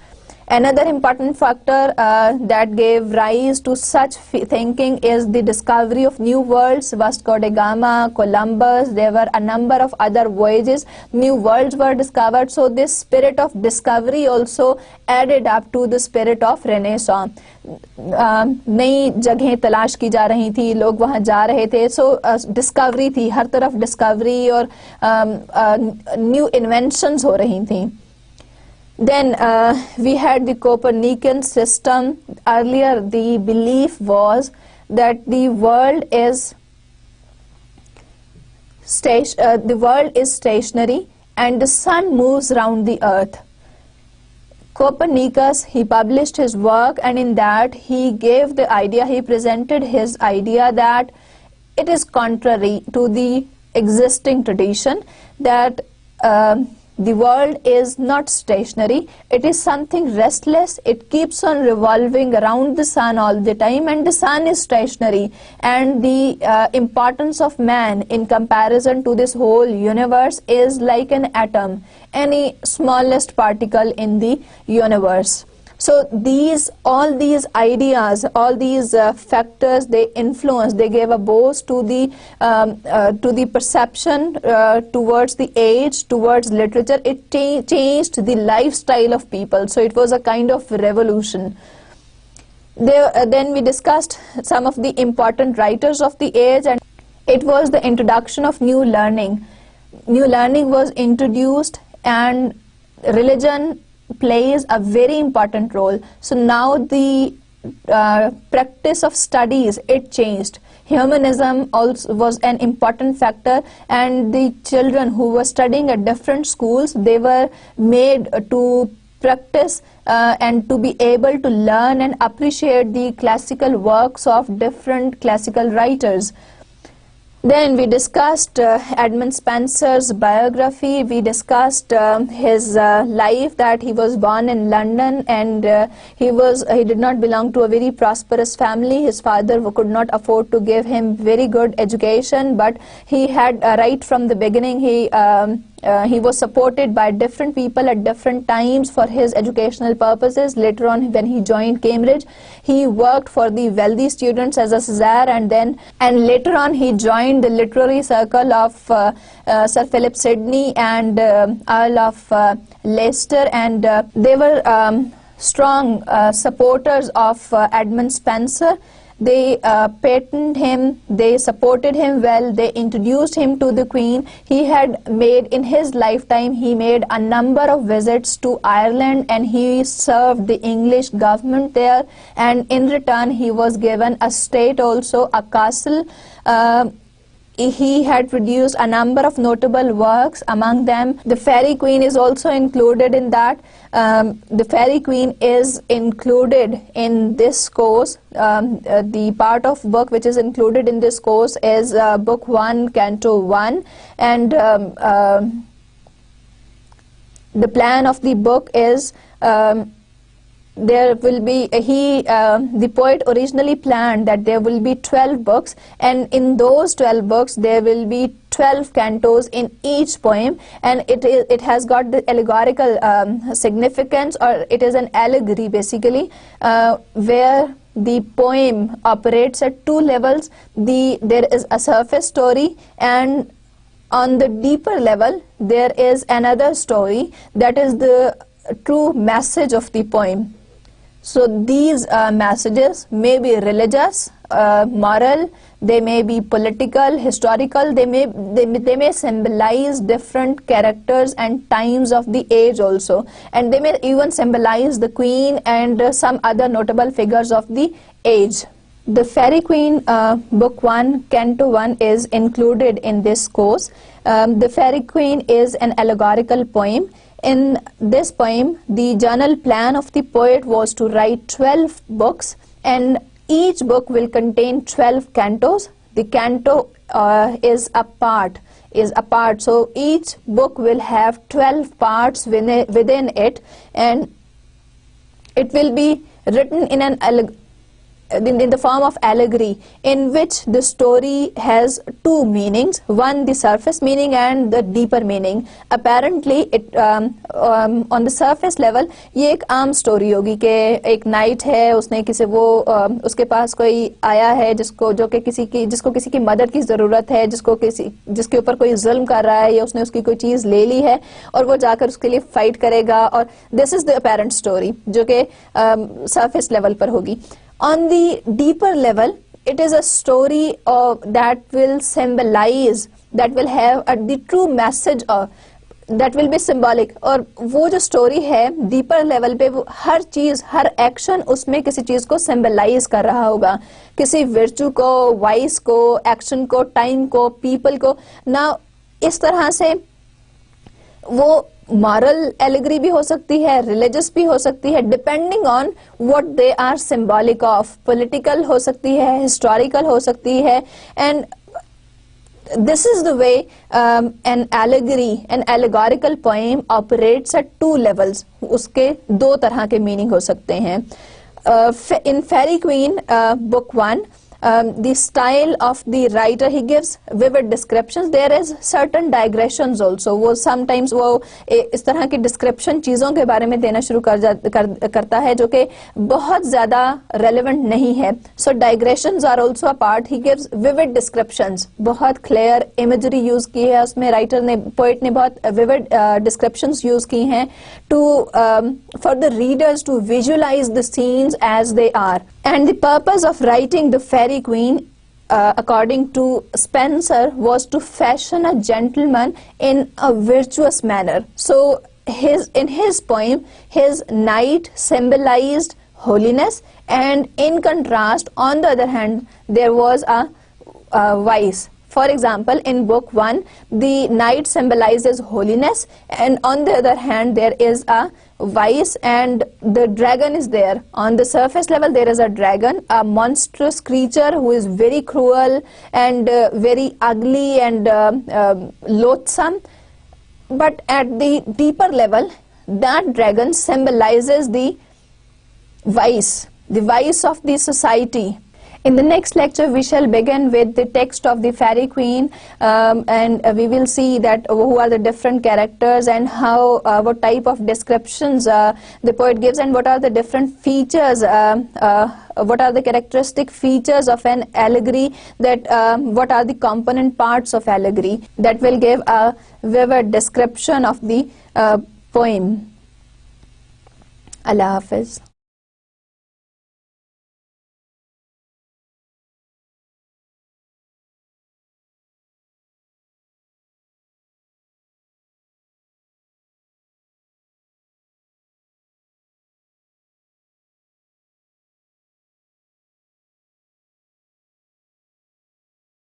Another important factor that gave rise to such thinking is the discovery of new worlds. Vasco da Gama, Columbus, there were a number of other voyages. New worlds were discovered. So this spirit of discovery also added up to the spirit of Renaissance. नई जगहें तलाश की जा रही थी, लोग वहाँ जा रहे थे. सो डिस्कवरी थी, हर तरफ डिस्कवरी और न्यू इन्वेंशंस हो रही थी. Then we had the Copernican system. Earlier the belief was that the world is stationary and the sun moves around the earth. Copernicus, he published his work, and in that he gave the idea, he presented his idea that it is contrary to the existing tradition, that the world is not stationary, it is something restless, it keeps on revolving around the sun all the time, and the sun is stationary, and the importance of man in comparison to this whole universe is like an atom, any smallest particle in the universe. So all these ideas, all these factors, they influence, they gave a boost to the perception towards the age, towards literature. It changed the lifestyle of people. So it was a kind of revolution. Then we discussed some of the important writers of the age, and it was the introduction of new learning. New learning was introduced, and religion plays a very important role. So now the practice of studies, it changed. Humanism also was an important factor, and the children who were studying at different schools, they were made to practice and to be able to learn and appreciate the classical works of different classical writers. Then we discussed Edmund Spenser's biography. We discussed his life, that he was born in London, and he did not belong to a very prosperous family. His father could not afford to give him very good education, but he had right from the beginning, he was supported by different people at different times for his educational purposes. Later on, when he joined Cambridge, he worked for the wealthy students as a Cesar, and later on he joined the literary circle of Sir Philip Sidney and Earl of Leicester, and they were strong supporters of Edmund Spenser. They patented him, they supported him well, they introduced him to the Queen. He had made, in his lifetime, he made a number of visits to Ireland, and he served the English government there, and in return he was given a state also, a castle. He had produced a number of notable works. Among them, The Faerie Queene is also included in that. The Faerie Queene is included in this course. The part of book which is included in this course is Book 1, Canto 1, and the plan of the book is there will be, the poet originally planned that there will be 12 books, and in those 12 books there will be 12 cantos in each poem, and it has got the allegorical significance, or it is an allegory basically, where the poem operates at two levels. There is a surface story, and on the deeper level there is another story, that is the true message of the poem. So these messages may be religious, moral, they may be political, historical, they may symbolize different characters and times of the age also, and they may even symbolize the Queen and some other notable figures of the age. The Faerie Queene, Book 1, Canto 1 is included in this course. The Faerie Queene is an allegorical poem. In this poem, the general plan of the poet was to write 12 books, and each book will contain 12 cantos. The canto is a part, so each book will have 12 parts within it, and it will be written in an in the form of allegory, in which the story has two meanings, one the surface meaning and the deeper meaning. Apparently it on the surface level ये एक आम story होगी कि एक night है, उसने किसी उसके पास कोई आया है जिसको किसी की मदद की जरूरत है, जिसके ऊपर कोई जुल्म कर रहा है या उसने उसकी कोई चीज ले ली है और वो जाकर उसके लिए फाइट करेगा, और this is the apparent story जो कि सरफेस लेवल पर होगी. On the deeper level, it is a story that will symbolize, that will have the true message that will be symbolic. और वो जो story है deeper level पे, वो हर चीज, हर action उसमें किसी चीज को symbolize कर रहा होगा, किसी virtue को, vice को, action को, time को, people को ना. इस तरह से वो मॉरल एलिगरी भी हो सकती है, रिलीजियस भी हो सकती है, depending on what they are symbolic of. Political हो सकती है, हिस्टोरिकल हो सकती है. And this is the way an allegory, an allegorical poem operates at two levels. उसके दो तरह के मीनिंग हो सकते हैं. In Faerie Queene book 1, the style of the writer, he gives vivid descriptions. There is certain digressions also. वो sometimes वो इस तरह की description चीजों के बारे में देना शुरू करता है जो कि बहुत ज्यादा relevant नहीं है. So digressions are also a part. He gives vivid descriptions. बहुत clear imagery use की है उसमें, poet ने बहुत vivid descriptions use की हैं to for the readers to visualize the scenes as they are. And the purpose of writing the Faerie Queen, according to Spencer, was to fashion a gentleman in a virtuous manner. So in his poem, his knight symbolized holiness, and in contrast, on the other hand, there was a vice. For example, in book 1, the knight symbolizes holiness, and on the other hand, there is a vice, and the dragon is there. On the surface level, there is a dragon, a monstrous creature who is very cruel and very ugly and loathsome. But at the deeper level, that dragon symbolizes the vice of the society. In the next lecture, we shall begin with the text of the Faerie Queen, and we will see that who are the different characters and how, what type of descriptions the poet gives, and what are the different features, what are the characteristic features of an allegory, that what are the component parts of allegory that will give a vivid description of the poem. Allah Hafiz.